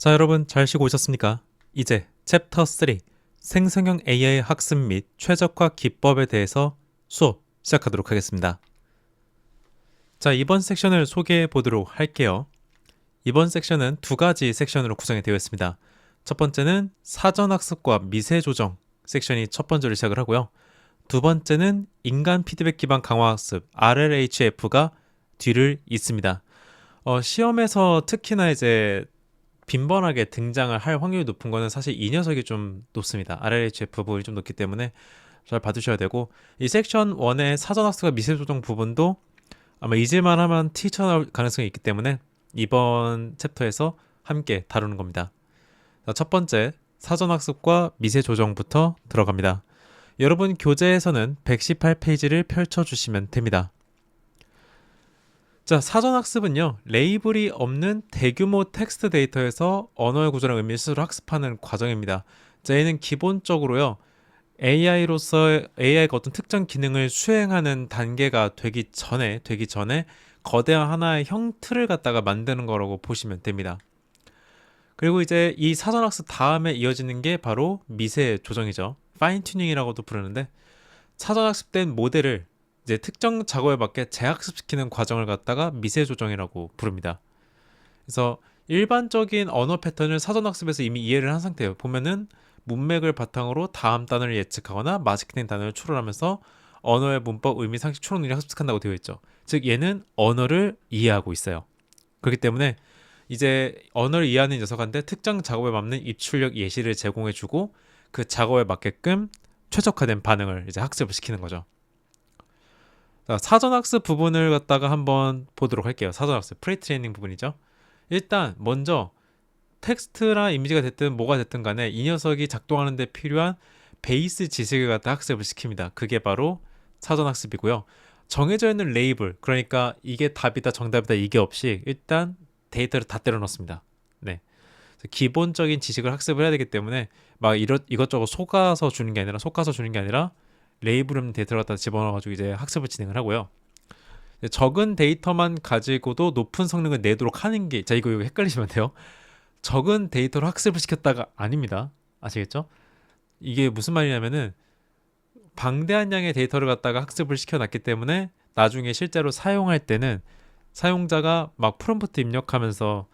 자, 여러분 잘 쉬고 오셨습니까? 이제 챕터 3 생성형 AI 학습 및 최적화 기법에 대해서 수업 시작하도록 하겠습니다. 자, 이번 섹션을 소개해 보도록 할게요. 이번 섹션은 두 가지 섹션으로 구성이 되어 있습니다. 첫 번째는 사전학습과 미세조정 섹션이 첫 번째로 시작을 하고요. 두 번째는 인간 피드백 기반 강화학습 RLHF가 뒤를 잇습니다. 시험에서 특히나 이제 빈번하게 등장을 할 확률이 높은 거는 사실 이 녀석이 좀 높습니다. RLHF 부분이 좀 높기 때문에 잘 봐두셔야 되고, 이 섹션 1의 사전학습과 미세조정 부분도 아마 잊을만 하면 튀쳐나올 가능성이 있기 때문에 이번 챕터에서 함께 다루는 겁니다. 자, 첫 번째 사전학습과 미세조정부터 들어갑니다. 여러분 교재에서는 118페이지를 펼쳐주시면 됩니다. 자, 사전학습은요, 레이블이 없는 대규모 텍스트 데이터에서 언어의 구조랑 의미를 스스로 학습하는 과정입니다. 자, 얘는 기본적으로요, AI가 어떤 특정 기능을 수행하는 단계가 되기 전에 거대한 하나의 형틀을 갖다가 만드는 거라고 보시면 됩니다. 그리고 이제 이 사전학습 다음에 이어지는 게 바로 미세 조정이죠. 파인 튜닝이라고도 부르는데, 사전학습된 모델을 이제 특정 작업에 맞게 재학습시키는 과정을 갖다가 미세 조정이라고 부릅니다. 그래서 일반적인 언어 패턴을 사전학습에서 이미 이해를 한 상태예요. 보면은 문맥을 바탕으로 다음 단어를 예측하거나 마스킹된 단어를 추론하면서 언어의 문법, 의미, 상식, 추론 능력을 학습한다고 되어 있죠. 즉 얘는 언어를 이해하고 있어요. 그렇기 때문에 이제 언어를 이해하는 녀석한테 특정 작업에 맞는 입출력 예시를 제공해주고 그 작업에 맞게끔 최적화된 반응을 이제 학습을 시키는 거죠. 자, 사전학습 부분을 갖다가 한번 보도록 할게요. 사전학습 프리트레이닝 부분이죠. 일단 먼저 텍스트나 이미지가 됐든 뭐가 됐든 간에 이 녀석이 작동하는 데 필요한 베이스 지식을 갖다 학습을 시킵니다. 그게 바로 사전학습이고요. 정해져 있는 레이블, 그러니까 이게 답이다 정답이다 이게 없이 일단 데이터를 다 때려 넣습니다. 네. 기본적인 지식을 학습을 해야 되기 때문에 막 이것저것 속아서 주는 게 아니라 레이블 없는 데이터를 갖다 집어넣어가지고 이제 학습을 진행을 하고요. 적은 데이터만 가지고도 높은 성능을 내도록 하는 게, 자, 이거 헷갈리시면 돼요. 적은 데이터로 학습을 시켰다가 아닙니다. 아시겠죠? 이게 무슨 말이냐면은 방대한 양의 데이터를 갖다가 학습을 시켜놨기 때문에 나중에 실제로 사용할 때는 사용자가 막 프롬프트 입력하면서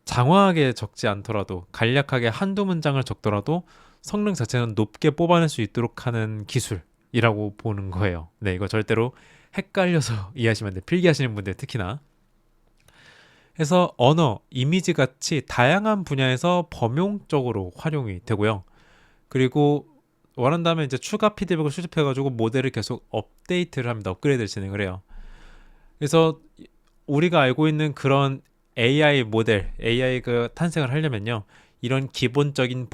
장황하게 적지 않더라도 간략하게 한두 문장을 적더라도 성능 자체는 높게 뽑아낼 수 있도록 하는 기술이라고 보는 거예요. 네, 이거 절대로 헷갈려서 이해하시면 안 돼요. 필기하시는 분들 특히나. 해서 언어, 이미지 같이 다양한 분야에서 범용적으로 활용이 되고요. 그리고 원한다면 이제 추가 피드백을 수집해가지고 모델을 계속 업데이트를 합니다. 업그레이드를 진행을 해요. 그래서 우리가 알고 있는 그런 AI 모델, AI가 탄생을 하려면요, 이런 기본적인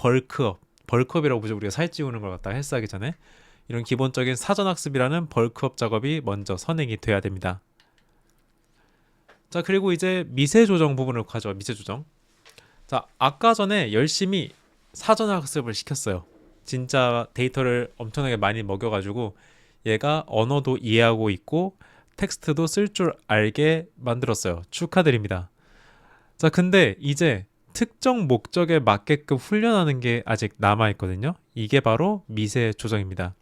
벌크업이라고 보죠. 우리가 살 찌우는 걸 갖다가 헬스하기 전에 이런 기본적인 사전학습이라는 벌크업 작업이 먼저 선행이 돼야 됩니다. 자, 그리고 이제 미세조정 부분을 가죠. 미세조정. 자, 아까 전에 열심히 사전학습을 시켰어요. 진짜 데이터를 엄청나게 많이 먹여가지고 얘가 언어도 이해하고 있고 텍스트도 쓸 줄 알게 만들었어요. 축하드립니다. 자, 근데 이제 특정 목적에 맞게끔 훈련하는 게 아직 남아있거든요. 이게 바로 미세 조정입니다.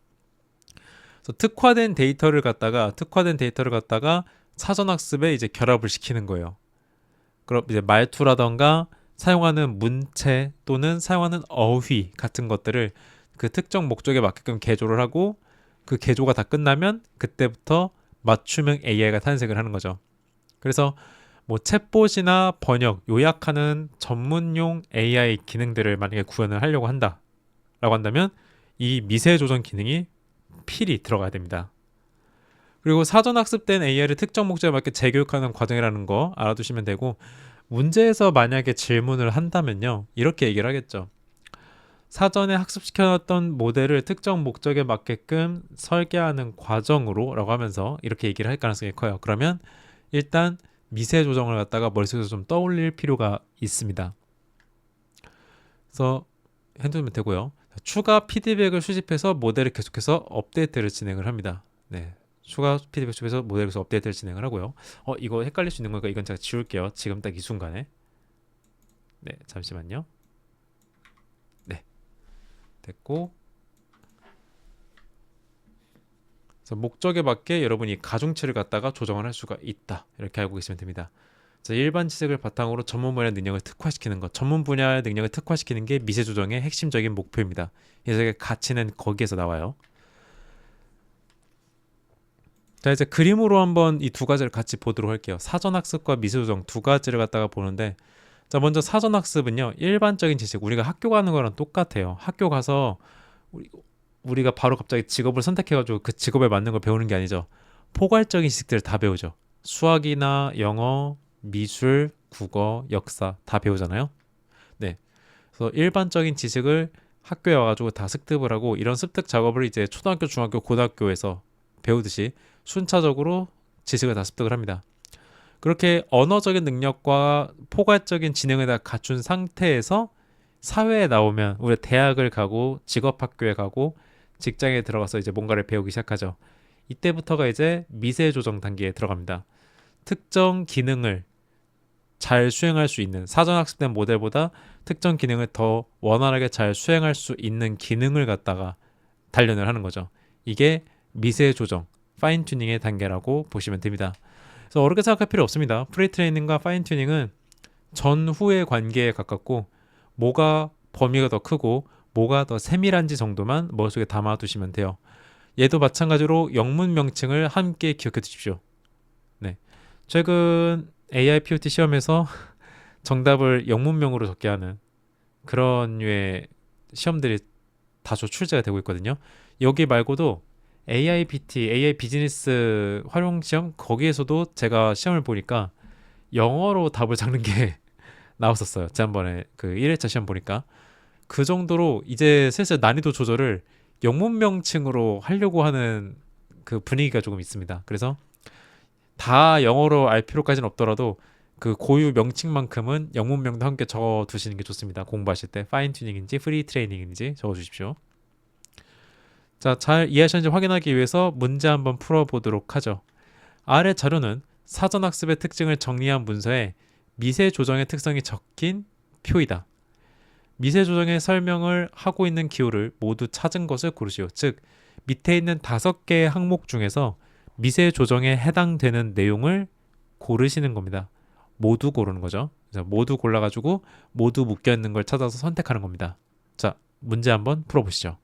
그래서 특화된 데이터를 갖다가 사전학습에 이제 결합을 시키는 거예요. 그럼 이제 말투라던가 사용하는 문체 또는 사용하는 어휘 같은 것들을 그 특정 목적에 맞게끔 개조를 하고 그 개조가 다 끝나면 그때부터 맞춤형 AI가 탄생을 하는 거죠. 그래서 뭐 챗봇이나 번역, 요약하는 전문용 AI 기능들을 만약에 구현을 하려고 한다라고 한다면 이 미세 조정 기능이 필히 들어가야 됩니다. 그리고 사전 학습된 AI를 특정 목적에 맞게 재교육하는 과정이라는 거 알아두시면 되고, 문제에서 만약에 질문을 한다면요, 이렇게 얘기를 하겠죠. 사전에 학습시켜놨던 모델을 특정 목적에 맞게끔 설계하는 과정으로 라고 하면서 이렇게 얘기를 할 가능성이 커요. 그러면 일단 미세 조정을 갖다가 머릿속에서 좀 떠올릴 필요가 있습니다. 그래서 해두면 되고요. 추가 피드백을 수집해서 모델을 계속해서 업데이트를 진행을 합니다. 네, 추가 피드백 수집해서 모델을 계속 업데이트를 진행을 하고요. 이거 헷갈릴 수 있는 거니까 이건 제가 지울게요. 지금 딱 이 순간에. 네, 잠시만요. 네, 됐고. 그래서 목적에 맞게 여러분이 가중치를 갖다가 조정을 할 수가 있다. 이렇게 알고 계시면 됩니다. 자, 일반 지식을 바탕으로 전문 분야의 능력을 특화시키는 것, 전문 분야의 능력을 특화시키는 게 미세 조정의 핵심적인 목표입니다. 그래서 가치는 거기에서 나와요. 자, 이제 그림으로 한번 이 두 가지를 같이 보도록 할게요. 사전학습과 미세조정 두 가지를 갖다가 보는데, 자, 먼저 사전학습은요, 일반적인 지식, 우리가 학교 가는 거랑 똑같아요. 학교 가서 우리가 바로 갑자기 직업을 선택해가지고 그 직업에 맞는 걸 배우는 게 아니죠. 포괄적인 지식들을 다 배우죠. 수학이나 영어, 미술, 국어, 역사 다 배우잖아요. 네, 그래서 일반적인 지식을 학교에 와가지고 다 습득을 하고, 이런 습득 작업을 이제 초등학교, 중학교, 고등학교에서 배우듯이 순차적으로 지식을 다 습득을 합니다. 그렇게 언어적인 능력과 포괄적인 지능을 다 갖춘 상태에서 사회에 나오면, 우리 대학을 가고 직업학교에 가고 직장에 들어가서 이제 뭔가를 배우기 시작하죠. 이때부터가 이제 미세 조정 단계에 들어갑니다. 특정 기능을 잘 수행할 수 있는, 사전 학습된 모델보다 특정 기능을 더 원활하게 잘 수행할 수 있는 기능을 갖다가 단련을 하는 거죠. 이게 미세 조정, 파인 튜닝의 단계라고 보시면 됩니다. 그래서 어렵게 생각할 필요 없습니다. 프리 트레이닝과 파인 튜닝은 전후의 관계에 가깝고, 뭐가 범위가 더 크고 뭐가 더 세밀한지 정도만 머릿속에 담아두시면 돼요. 얘도 마찬가지로 영문 명칭을 함께 기억해 두십시오. 네, 최근 AI POT 시험에서 정답을 영문명으로 적게 하는 그런 류의 시험들이 다소 출제가 되고 있거든요. 여기 말고도 AI PT, AI 비즈니스 활용 시험, 거기에서도 제가 시험을 보니까 영어로 답을 적는 게 나왔었어요. 지난번에 그 1회차 시험 보니까. 그 정도로 이제 슬슬 난이도 조절을 영문 명칭으로 하려고 하는 그 분위기가 조금 있습니다. 그래서 다 영어로 알 필요까지는 없더라도 그 고유 명칭만큼은 영문명도 함께 적어 두시는 게 좋습니다. 공부하실 때 파인 튜닝인지 프리 트레이닝인지 적어 주십시오. 자, 잘 이해하셨는지 확인하기 위해서 문제 한번 풀어보도록 하죠. 아래 자료는 사전학습의 특징을 정리한 문서에 미세 조정의 특성이 적힌 표이다. 미세 조정의 설명을 하고 있는 기호를 모두 찾은 것을 고르시오. 즉, 밑에 있는 5개의 항목 중에서 미세 조정에 해당되는 내용을 고르시는 겁니다. 모두 고르는 거죠. 그래서 모두 골라가지고 모두 묶여 있는 걸 찾아서 선택하는 겁니다. 자, 문제 한번 풀어보시죠.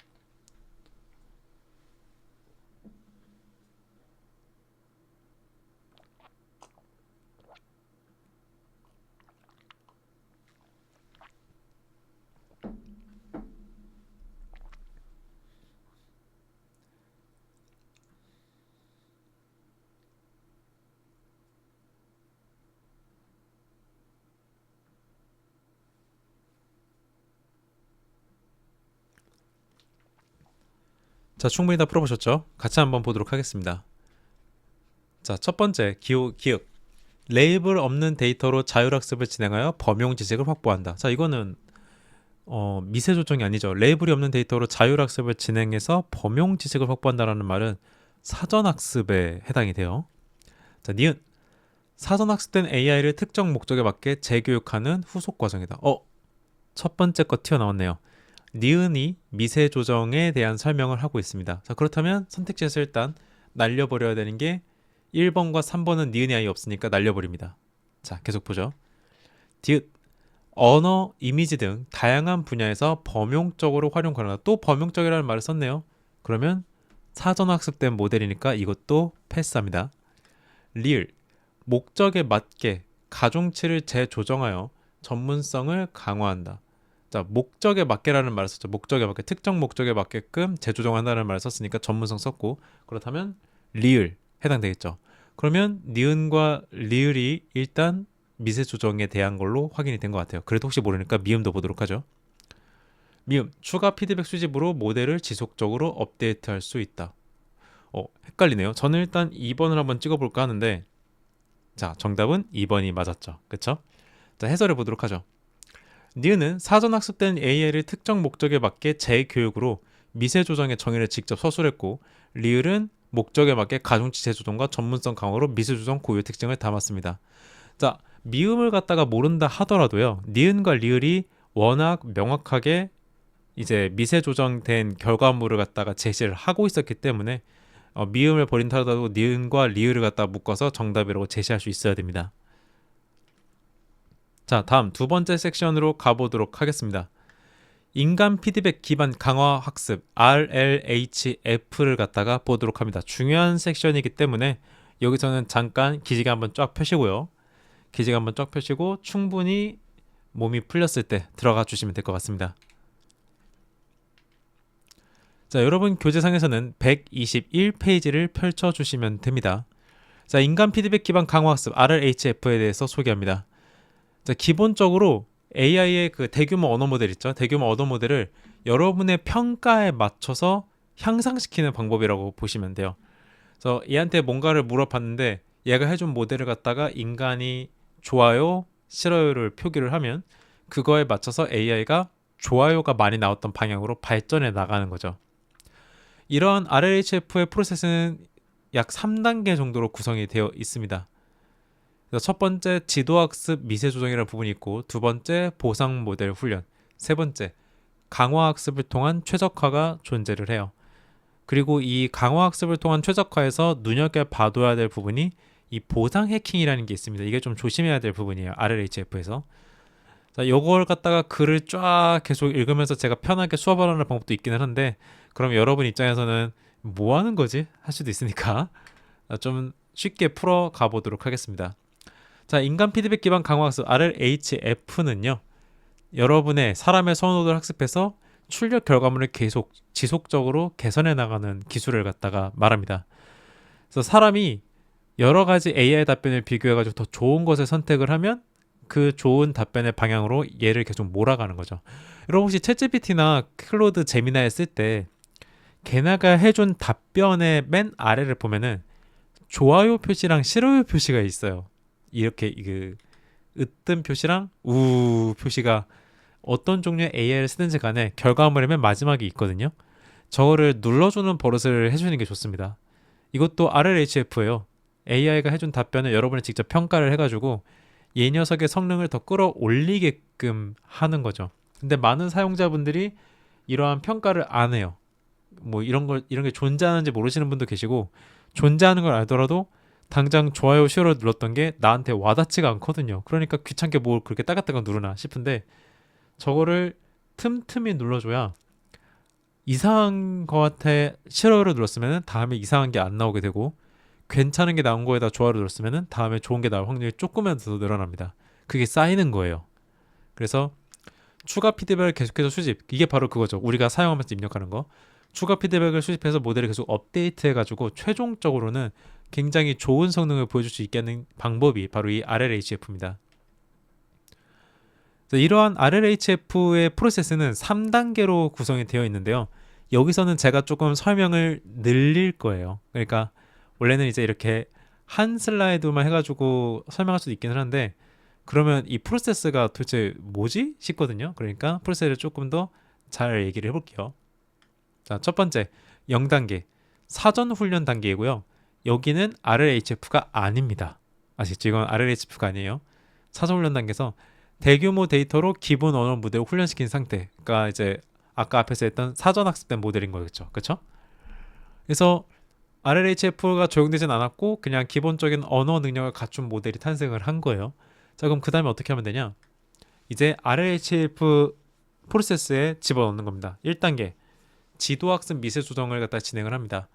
자, 충분히 다 풀어보셨죠? 같이 한번 보도록 하겠습니다. 자, 첫 번째 기억. 레이블 없는 데이터로 자율학습을 진행하여 범용 지식을 확보한다. 자, 이거는 미세 조정이 아니죠. 레이블이 없는 데이터로 자율학습을 진행해서 범용 지식을 확보한다라는 말은 사전학습에 해당이 돼요. 자, 니은. 사전학습된 AI를 특정 목적에 맞게 재교육하는 후속 과정이다. 첫 번째 거 튀어나왔네요. 니은이 미세 조정에 대한 설명을 하고 있습니다. 자, 그렇다면 선택지에서 일단 날려버려야 되는 게 1번과 3번은 니은이 아예 없으니까 날려버립니다. 자, 계속 보죠. 디귿. 언어, 이미지 등 다양한 분야에서 범용적으로 활용 가능하다. 또 범용적이라는 말을 썼네요. 그러면 사전학습된 모델이니까 이것도 패스합니다. 리을. 목적에 맞게 가중치를 재조정하여 전문성을 강화한다. 자, 목적에 맞게라는 말을 썼죠. 목적에 맞게, 특정 목적에 맞게끔 재조정한다는 말을 썼으니까 전문성 썼고, 그렇다면 리을 해당되겠죠. 그러면 니은과 리을이 일단 미세 조정에 대한 걸로 확인이 된 것 같아요. 그래도 혹시 모르니까 미음도 보도록 하죠. 미음. 추가 피드백 수집으로 모델을 지속적으로 업데이트할 수 있다. 헷갈리네요. 저는 일단 2번을 한번 찍어볼까 하는데, 자, 정답은 2번이 맞았죠. 그쵸? 자, 해설해 보도록 하죠. 니은은 사전 학습된 AI를 특정 목적에 맞게 재교육으로 미세 조정의 정의를 직접 서술했고, 리을은 목적에 맞게 가중치 재조정과 전문성 강화로 미세 조정 고유 특징을 담았습니다. 자, 미음을 갖다가 모른다 하더라도요. 니은과 리을이 워낙 명확하게 이제 미세 조정된 결과물을 갖다가 제시를 하고 있었기 때문에 미음을 버린다 하더라도 니은과 리을을 갖다가 묶어서 정답이라고 제시할 수 있어야 됩니다. 자, 다음 두 번째 섹션으로 가보도록 하겠습니다. 인간 피드백 기반 강화 학습 RLHF를 갖다가 보도록 합니다. 중요한 섹션이기 때문에 여기서는 잠깐 기지개 한번 쫙 펴시고요. 기지개 한번 쫙 펴시고 충분히 몸이 풀렸을 때 들어가 주시면 될 것 같습니다. 자, 여러분 교재상에서는 121페이지를 펼쳐주시면 됩니다. 자, 인간 피드백 기반 강화 학습 RLHF에 대해서 소개합니다. 자, 기본적으로 AI의 그 대규모 언어 모델 있죠? 대규모 언어 모델을 여러분의 평가에 맞춰서 향상시키는 방법이라고 보시면 돼요. 그래서 얘한테 뭔가를 물어봤는데 얘가 해준 모델을 갖다가 인간이 좋아요, 싫어요를 표기를 하면 그거에 맞춰서 AI가 좋아요가 많이 나왔던 방향으로 발전해 나가는 거죠. 이런 RLHF의 프로세스는 약 3단계 정도로 구성이 되어 있습니다. 그래서 첫 번째 지도학습 미세조정이라는 부분이 있고, 두 번째 보상 모델 훈련, 세 번째 강화학습을 통한 최적화가 존재를 해요. 그리고 이 강화학습을 통한 최적화에서 눈여겨봐둬야 될 부분이 이 보상 해킹이라는 게 있습니다. 이게 좀 조심해야 될 부분이에요. RLHF에서. 자, 요걸 갖다가 글을 쫙 계속 읽으면서 제가 편하게 수업을 하는 방법도 있기는 한데, 그럼 여러분 입장에서는 뭐 하는 거지? 할 수도 있으니까 좀 쉽게 풀어 가보도록 하겠습니다. 자, 인간 피드백 기반 강화학습 RLHF는요, 여러분의 사람의 선호도를 학습해서 출력 결과물을 계속 지속적으로 개선해 나가는 기술을 갖다가 말합니다. 그래서 사람이 여러 가지 AI 답변을 비교해가지고 더 좋은 것을 선택을 하면 그 좋은 답변의 방향으로 얘를 계속 몰아가는 거죠. 여러분 혹시 챗GPT나 클로드 제미나이 쓸 때 걔네가 해준 답변의 맨 아래를 보면은 좋아요 표시랑 싫어요 표시가 있어요. 이렇게 그 으뜸 표시랑 우 표시가 어떤 종류의 AI를 쓰든지 간에 결과물의 맨 마지막에 있거든요. 저거를 눌러주는 버릇을 해주는 게 좋습니다. 이것도 RLHF예요. AI가 해준 답변을 여러분이 직접 평가를 해가지고 이 녀석의 성능을 더 끌어올리게끔 하는 거죠. 근데 많은 사용자분들이 이러한 평가를 안 해요. 뭐 이런 게 존재하는지 모르시는 분도 계시고, 존재하는 걸 알더라도 당장 좋아요 싫어요 눌렀던 게 나한테 와닿지가 않거든요. 그러니까 귀찮게 뭘 그렇게 따각따각 누르나 싶은데, 저거를 틈틈이 눌러줘야 이상한 거한테 싫어요를 눌렀으면 다음에 이상한 게 안 나오게 되고, 괜찮은 게 나온 거에다 좋아요를 눌렀으면 다음에 좋은 게 나올 확률이 조금이라도 더 늘어납니다. 그게 쌓이는 거예요. 그래서 추가 피드백을 계속해서 수집, 이게 바로 그거죠. 우리가 사용하면서 입력하는 거. 추가 피드백을 수집해서 모델을 계속 업데이트 해가지고 최종적으로는 굉장히 좋은 성능을 보여줄 수 있게 하는 방법이 바로 이 RLHF입니다. 이러한 RLHF의 프로세스는 3단계로 구성이 되어 있는데요. 여기서는 제가 조금 설명을 늘릴 거예요. 그러니까 원래는 이제 이렇게 한 슬라이드만 해가지고 설명할 수도 있기는 한데, 그러면 이 프로세스가 도대체 뭐지? 싶거든요. 그러니까 프로세스를 조금 더 잘 얘기를 해볼게요. 자, 첫 번째 0단계 사전 훈련 단계이고요. 여기는 RLHF가 아닙니다. 아시죠? 이건 RLHF가 아니에요. 사전 훈련 단계에서 대규모 데이터로 기본 언어 모델을 훈련시킨 상태가 이제 아까 앞에서 했던 사전 학습된 모델인 거겠죠. 그렇죠? 그래서 RLHF가 적용되진 않았고 그냥 기본적인 언어 능력을 갖춘 모델이 탄생을 한 거예요. 자, 그럼 그 다음에 어떻게 하면 되냐? 이제 RLHF 프로세스에 집어넣는 겁니다. 1단계 지도학습 미세 조정을 갖다 진행을 합니다.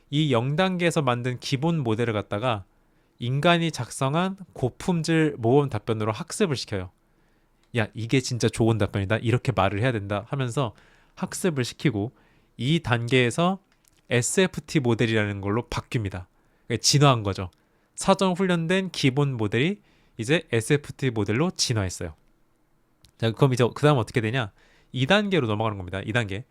이 0단계에서 만든 기본 모델을 갖다가 인간이 작성한 고품질 모범 답변으로 학습을 시켜요. 야, 이게 진짜 좋은 답변이다, 이렇게 말을 해야 된다 하면서 학습을 시키고, 이 단계에서 SFT 모델이라는 걸로 바뀝니다. 그러니까 진화한 거죠. 사전 훈련된 기본 모델이 이제 SFT 모델로 진화했어요. 자, 그럼 이제 그 다음 어떻게 되냐? 2단계로 넘어가는 겁니다. 2단계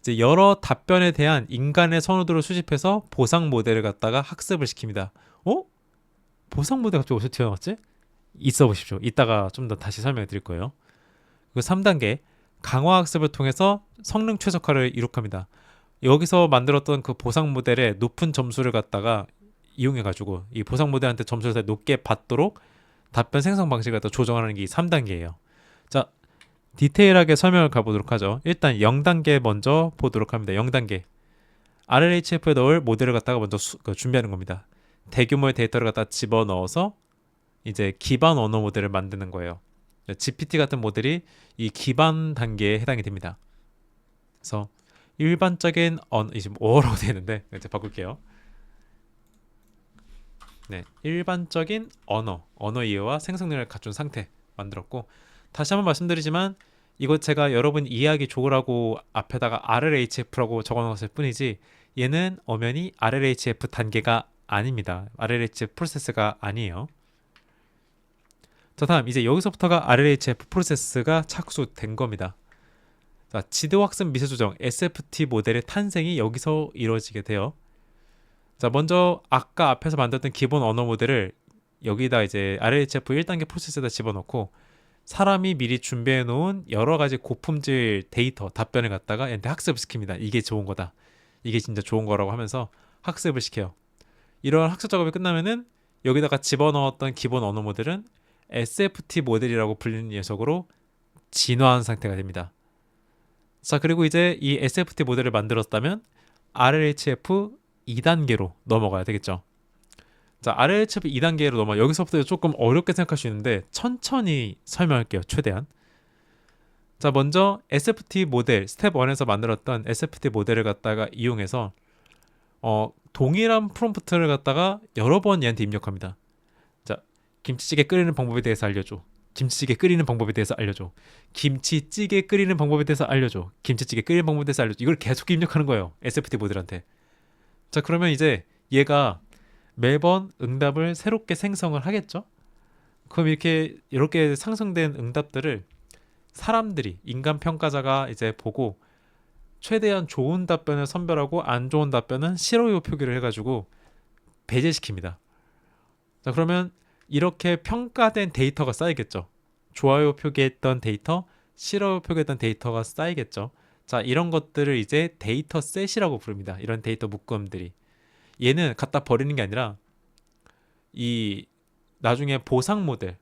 이제 여러 답변에 대한 인간의 선호도를 수집해서 보상 모델을 갖다가 학습을 시킵니다. 보상 모델 갑자기 어디서 튀어나왔지? 있어 보십시오. 이따가 좀 더 다시 설명해 드릴 거예요. 그리고 3단계 강화 학습을 통해서 성능 최적화를 이룩합니다. 여기서 만들었던 그 보상 모델의 높은 점수를 갖다가 이용해 가지고 이 보상 모델한테 점수를 더 높게 받도록 답변 생성 방식을 갖다 조정하는 게 3단계예요. 자, 디테일하게 설명을 가보도록 하죠. 일단 0단계 먼저 보도록 합니다. 0단계. RLHF에 넣을 모델을 갖다가 먼저 준비하는 겁니다. 대규모의 데이터를 갖다 집어넣어서 이제 기반 언어 모델을 만드는 거예요. GPT 같은 모델이 이 기반 단계에 해당이 됩니다. 그래서 일반적인 언어, 이제 뭐라고 되어 있는데 이제 바꿀게요. 네, 일반적인 언어 이해와 생성 능력을 갖춘 상태 만들었고, 다시 한번 말씀드리지만 이거 제가 여러분 이해하기 좋으라고 앞에다가 RLHF라고 적어놓았을 뿐이지 얘는 엄연히 RLHF 단계가 아닙니다. RLHF 프로세스가 아니에요. 자, 다음 이제 여기서부터가 RLHF 프로세스가 착수된 겁니다. 자, 지도학습 미세조정 SFT 모델의 탄생이 여기서 이루어지게 돼요. 자, 먼저 아까 앞에서 만들었던 기본 언어 모델을 여기다 이제 RLHF 1단계 프로세스에다 집어넣고 사람이 미리 준비해 놓은 여러 가지 고품질 데이터 답변을 갖다가 얘한테 학습을 시킵니다. 이게 좋은 거다. 이게 진짜 좋은 거라고 하면서 학습을 시켜요. 이런 학습 작업이 끝나면은 여기다가 집어넣었던 기본 언어 모델은 SFT 모델이라고 불리는 녀석으로 진화한 상태가 됩니다. 자, 그리고 이제 이 SFT 모델을 만들었다면 RLHF 2단계로 넘어가야 되겠죠. 자, RLHF 2단계로 넘어 여기서부터 조금 어렵게 생각할 수 있는데 천천히 설명할게요. 최대한. 자, 먼저 SFT 모델 스텝 1에서 만들었던 SFT 모델을 갖다가 이용해서 동일한 프롬프트를 갖다가 여러 번 얘한테 입력합니다. 자, 김치찌개 끓이는 방법에 대해서 알려줘. 김치찌개 끓이는 방법에 대해서 알려줘. 김치찌개 끓이는 방법에 대해서 알려줘. 김치찌개 끓이는 방법에 대해서 알려줘. 이걸 계속 입력하는 거예요. SFT 모델한테. 자, 그러면 이제 얘가 매번 응답을 새롭게 생성을 하겠죠? 그럼 이렇게 상승된 응답들을 사람들이 인간 평가자가 이제 보고 최대한 좋은 답변을 선별하고 안 좋은 답변은 싫어요 표기를 해가지고 배제시킵니다. 자, 그러면 이렇게 평가된 데이터가 쌓이겠죠. 좋아요 표기했던 데이터, 싫어요 표기했던 데이터가 쌓이겠죠. 자, 이런 것들을 이제 데이터 셋이라고 부릅니다. 이런 데이터 묶음들이. 얘는 갖다 버리는 게 아니라 이 나중에 보상 모델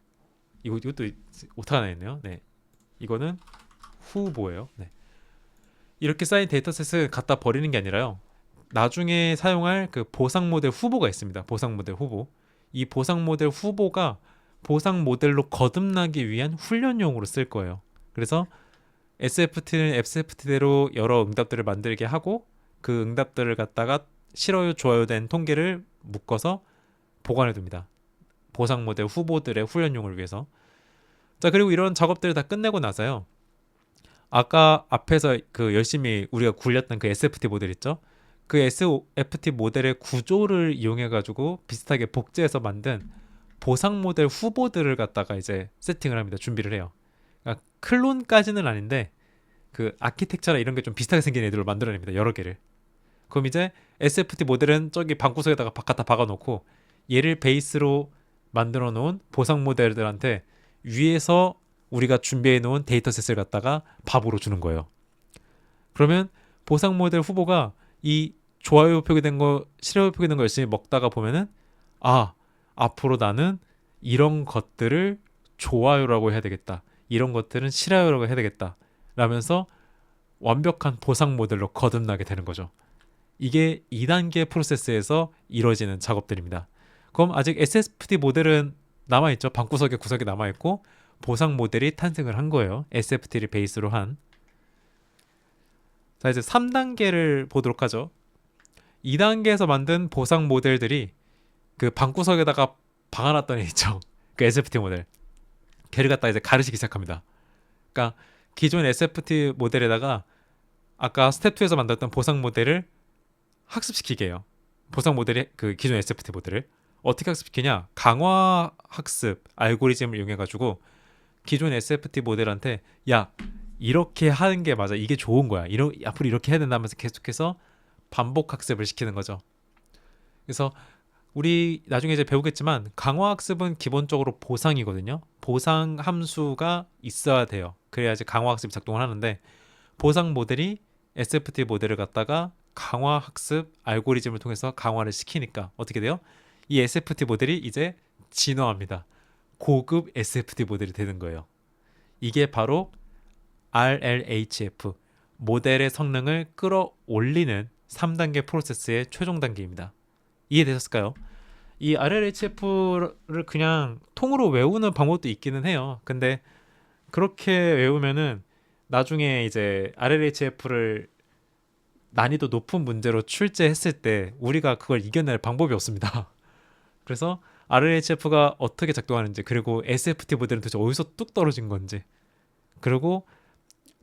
이것도 오타가 나 있네요. 네, 이거는 후보예요. 네. 이렇게 쌓인 데이터셋을 갖다 버리는 게 아니라요. 나중에 사용할 그 보상 모델 후보가 있습니다. 보상 모델 후보. 이 보상 모델 후보가 보상 모델로 거듭나기 위한 훈련용으로 쓸 거예요. 그래서 SFT는 SFT대로 여러 응답들을 만들게 하고 그 응답들을 갖다가 싫어요, 좋아요 된 통계를 묶어서 보관해 둡니다. 보상 모델 후보들의 훈련용을 위해서. 자, 그리고 이런 작업들을 다 끝내고 나서요. 아까 앞에서 그 열심히 우리가 굴렸던 그 SFT 모델 있죠? 그 SFT 모델의 구조를 이용해 가지고 비슷하게 복제해서 만든 보상 모델 후보들을 갖다가 이제 세팅을 합니다. 준비를 해요. 그러니까 클론까지는 아닌데 그 아키텍처나 이런 게 좀 비슷하게 생긴 애들을 만들어냅니다. 여러 개를. 그럼 이제 SFT 모델은 저기 방구석에다가 갖다 박아놓고 얘를 베이스로 만들어 놓은 보상 모델들한테 위에서 우리가 준비해 놓은 데이터셋을 갖다가 밥으로 주는 거예요. 그러면 보상 모델 후보가 이 좋아요 표기된 거, 싫어요 표기된 거 열심히 먹다가 보면은 앞으로 나는 이런 것들을 좋아요라고 해야 되겠다. 이런 것들은 싫어요라고 해야 되겠다. 라면서 완벽한 보상 모델로 거듭나게 되는 거죠. 이게 2단계 프로세스에서 이루어지는 작업들입니다. 그럼 아직 SFT 모델은 남아있죠. 방구석에 구석에 남아있고 보상 모델이 탄생을 한 거예요. SFT를 베이스로 한. 자, 이제 3단계를 보도록 하죠. 2단계에서 만든 보상 모델들이 그 방구석에다가 박아놨던 애 있죠. 그 SFT 모델. 걔를 갖다 이제 가르치기 시작합니다. 그러니까 기존 SFT 모델에다가 아까 스텝 2에서 만들었던 보상 모델을 학습시키게 해요. 보상 모델이 그 기존 SFT 모델을 어떻게 학습시키냐? 강화 학습 알고리즘을 이용해 가지고 기존 SFT 모델한테 야, 이렇게 하는 게 맞아. 이게 좋은 거야. 앞으로 이렇게 해야 된다면서 계속해서 반복 학습을 시키는 거죠. 그래서 우리 나중에 이제 배우겠지만 강화 학습은 기본적으로 보상이거든요. 보상 함수가 있어야 돼요. 그래야지 강화 학습이 작동을 하는데 보상 모델이 SFT 모델을 갖다가 강화 학습 알고리즘을 통해서 강화를 시키니까 어떻게 돼요? 이 SFT 모델이 이제 진화합니다. 고급 SFT 모델이 되는 거예요. 이게 바로 RLHF, 모델의 성능을 끌어올리는 3단계 프로세스의 최종 단계입니다. 이해되셨을까요? 이 RLHF를 그냥 통으로 외우는 방법도 있기는 해요. 근데 그렇게 외우면은 나중에 이제 RLHF를 난이도 높은 문제로 출제했을 때 우리가 그걸 이겨낼 방법이 없습니다. 그래서 RLHF가 어떻게 작동하는지, 그리고 SFT 모델은 도대체 어디서 뚝 떨어진 건지, 그리고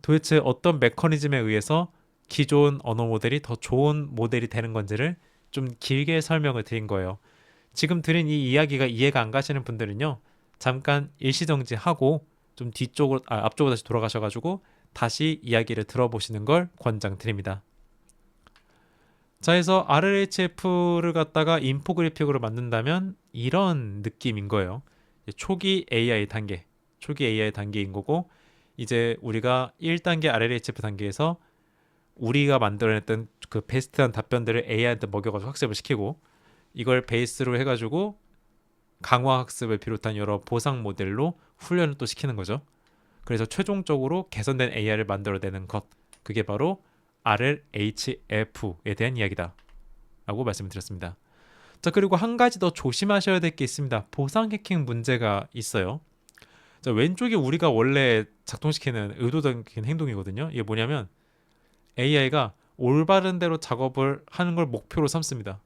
도대체 어떤 메커니즘에 의해서 기존 언어 모델이 더 좋은 모델이 되는 건지를 좀 길게 설명을 드린 거예요. 지금 드린 이 이야기가 이해가 안 가시는 분들은요, 잠깐 일시정지하고 좀 앞쪽으로 다시 돌아가셔가지고 다시 이야기를 들어보시는 걸 권장드립니다. 자, 해서 RLHF를 갖다가 인포그래픽으로 만든다면 이런 느낌인 거예요. 초기 AI 단계인 거고, 이제 우리가 1단계 RLHF 단계에서 우리가 만들어냈던 그 베스트한 답변들을 AI한테 먹여가지고 학습을 시키고, 이걸 베이스로 해가지고 강화 학습을 비롯한 여러 보상 모델로 훈련을 또 시키는 거죠. 그래서 최종적으로 개선된 AI를 만들어내는 것, 그게 바로 RLHF에 대한 이야기다 라고 말씀을 드렸습니다. 자, 그리고 한 가지 더 조심하셔야 될 게 있습니다. 보상 해킹 문제가 있어요. 자, 왼쪽이 우리가 원래 작동시키는 의도적인 행동이거든요. 이게 뭐냐면 AI가 올바른 대로 작업을 하는 걸 목표로 삼습니다.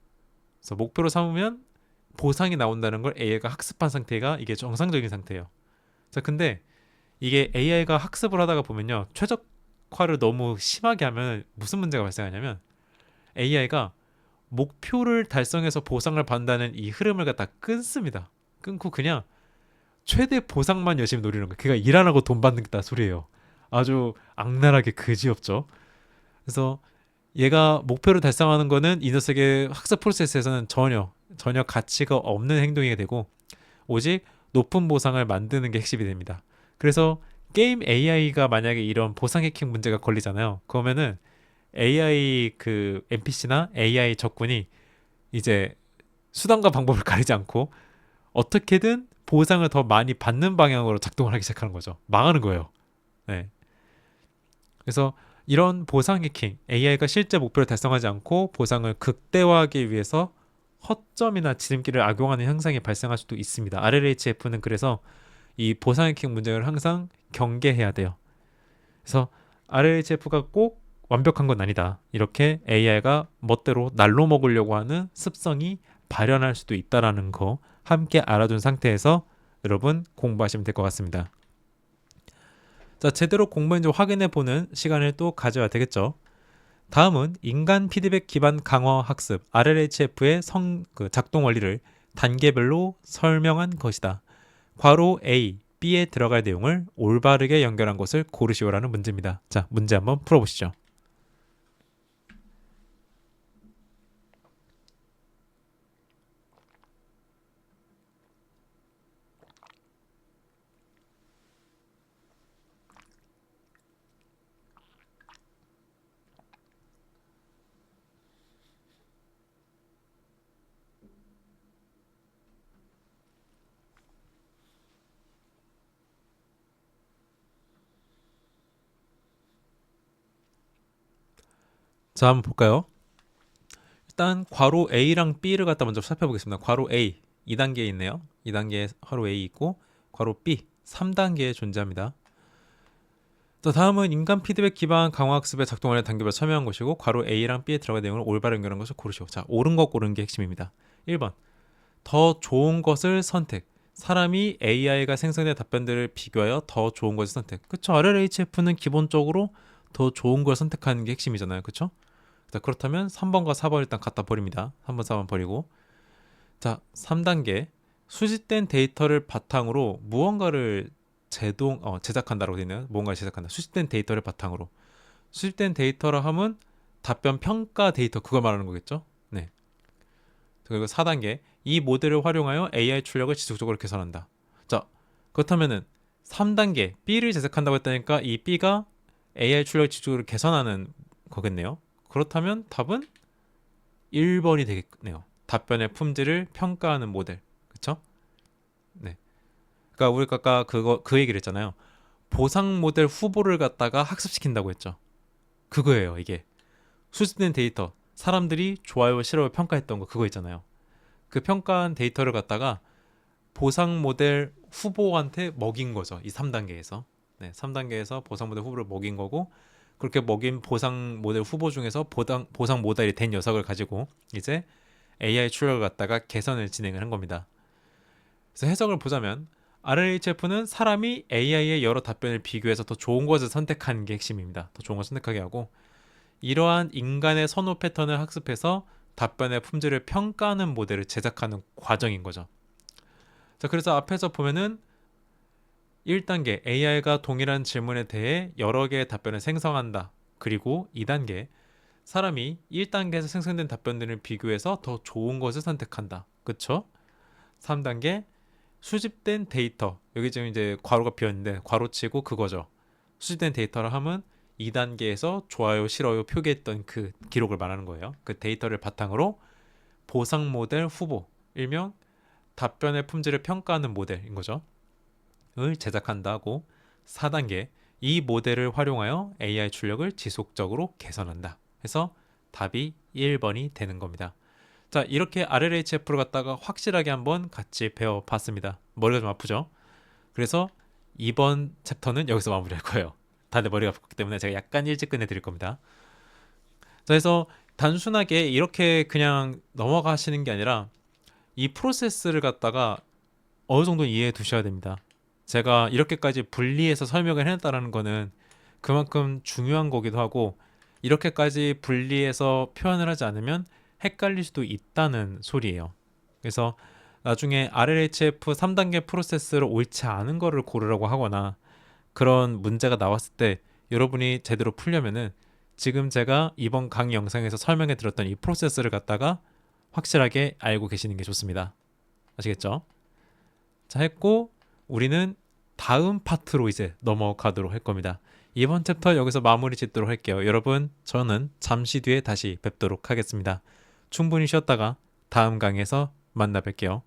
그래서 목표로 삼으면 보상이 나온다는 걸 AI가 학습한 상태가 이게 정상적인 상태예요. 자, 근데 이게 AI가 학습을 하다가 보면요, 최적화를 너무 심하게 하면 무슨 문제가 발생하냐면 AI가 목표를 달성해서 보상을 받는다는 이 흐름을 갖다 끊습니다. 끊고 그냥 최대 보상만 열심히 노리는 거예요. 그러니까 일 안 하고 돈 받는다 소리예요. 아주 악랄하게 그지없죠. 그래서 얘가 목표를 달성하는 거는 이 녀석의 학습 프로세스에서는 전혀 가치가 없는 행동이 되고, 오직 높은 보상을 만드는 게 핵심이 됩니다. 그래서 게임 AI가 만약에 이런 보상 해킹 문제가 걸리잖아요. 그러면은 AI 그 NPC나 AI 적군이 이제 수단과 방법을 가리지 않고 어떻게든 보상을 더 많이 받는 방향으로 작동을 하기 시작하는 거죠. 망하는 거예요. 네. 그래서 이런 보상 해킹, AI가 실제 목표를 달성하지 않고 보상을 극대화하기 위해서 허점이나 지름길을 악용하는 현상이 발생할 수도 있습니다. RLHF는 그래서 이 보상 해킹 문제를 항상 경계해야 돼요. 그래서 RLHF가 꼭 완벽한 건 아니다. 이렇게 AI가 멋대로 날로 먹으려고 하는 습성이 발현할 수도 있다라는 거 함께 알아둔 상태에서 여러분 공부하시면 될 것 같습니다. 자, 제대로 공부했는지 확인해보는 시간을 또 가져야 되겠죠. 다음은 인간 피드백 기반 강화 학습 RLHF의 작동 원리를 단계별로 설명한 것이다. 괄호 A, B에 들어갈 내용을 올바르게 연결한 것을 고르시오라는 문제입니다. 자, 문제 한번 풀어보시죠. 자, 한번 볼까요? 일단 괄호 A랑 B를 갖다 먼저 살펴보겠습니다. 괄호 A 2단계에 있네요. 2단계에 괄호 A 있고 괄호 B 3단계에 존재합니다. 자, 다음은 인간 피드백 기반 강화 학습의 작동 원리 단계별 설명한 것이고 괄호 A랑 B에 들어갈 내용을 올바로 연결한 것을 고르시오. 자, 옳은 것 고르는 게 핵심입니다. 1번 더 좋은 것을 선택. 사람이 AI가 생성된 답변들을 비교하여 더 좋은 것을 선택. 그쵸? RLHF는 기본적으로 더 좋은 걸 선택하는 게 핵심이잖아요. 그쵸? 자, 그렇다면 3번과 4번 일단 갖다 버립니다. 3번, 4번 버리고. 자, 3단계. 수집된 데이터를 바탕으로 무언가를 제작한다라고 되어 있네요. 무언가를 제작한다. 수집된 데이터를 바탕으로. 수집된 데이터라 함은 답변 평가 데이터 그걸 말하는 거겠죠? 네. 그리고 4단계. 이 모델을 활용하여 AI 출력을 지속적으로 개선한다. 자, 그렇다면은 3단계 B를 제작한다고 했다니까 이 B가 AI 출력을 지속적으로 개선하는 거겠네요. 그렇다면 답은 1번이 되겠네요. 답변의 품질을 평가하는 모델. 그쵸? 네. 그러니까 우리가 아까 그 얘기를 했잖아요. 보상 모델 후보를 갖다가 학습시킨다고 했죠. 그거예요, 이게. 수집된 데이터, 사람들이 좋아요, 싫어요 평가했던 거 그거 있잖아요. 그 평가한 데이터를 갖다가 보상 모델 후보한테 먹인 거죠. 이 3단계에서. 네, 3단계에서 보상 모델 후보를 먹인 거고, 그렇게 먹인 보상 모델 후보 중에서 보상 모델이 된 녀석을 가지고 이제 AI 출력을 갖다가 개선을 진행을 한 겁니다. 그래서 해석을 보자면 RLHF는 사람이 AI의 여러 답변을 비교해서 더 좋은 것을 선택하는 게 핵심입니다. 더 좋은 것을 선택하게 하고, 이러한 인간의 선호 패턴을 학습해서 답변의 품질을 평가하는 모델을 제작하는 과정인 거죠. 자, 그래서 앞에서 보면은 1단계 AI가 동일한 질문에 대해 여러 개의 답변을 생성한다. 그리고 2단계 사람이 1단계에서 생성된 답변들을 비교해서 더 좋은 것을 선택한다. 그쵸? 3단계 수집된 데이터. 여기 지금 이제 괄호가 비었는데 괄호치고 그거죠. 수집된 데이터를 하면 2단계에서 좋아요, 싫어요 표기했던 그 기록을 말하는 거예요. 그 데이터를 바탕으로 보상 모델 후보, 일명 답변의 품질을 평가하는 모델인 거죠. 을 제작한다고 4단계 이 모델을 활용하여 AI 출력을 지속적으로 개선한다. 해서 답이 1번이 되는 겁니다. 자, 이렇게 RLHF를 갖다가 확실하게 한번 같이 배워봤습니다. 머리가 좀 아프죠? 그래서 이번 챕터는 여기서 마무리할 거예요. 다들 머리가 아프기 때문에 제가 약간 일찍 끝내드릴 겁니다. 자, 그래서 단순하게 이렇게 그냥 넘어가시는 게 아니라 이 프로세스를 갖다가 어느 정도 이해해 두셔야 됩니다. 제가 이렇게까지 분리해서 설명을 해냈다는 거는 그만큼 중요한 거기도 하고, 이렇게까지 분리해서 표현을 하지 않으면 헷갈릴 수도 있다는 소리예요. 그래서 나중에 RLHF 3단계 프로세스를 옳지 않은 거를 고르라고 하거나 그런 문제가 나왔을 때 여러분이 제대로 풀려면은 지금 제가 이번 강의 영상에서 설명해 드렸던 이 프로세스를 갖다가 확실하게 알고 계시는 게 좋습니다. 아시겠죠? 자, 했고 우리는 다음 파트로 이제 넘어가도록 할 겁니다. 이번 챕터 여기서 마무리 짓도록 할게요. 여러분, 저는 잠시 뒤에 다시 뵙도록 하겠습니다. 충분히 쉬었다가 다음 강의에서 만나 뵐게요.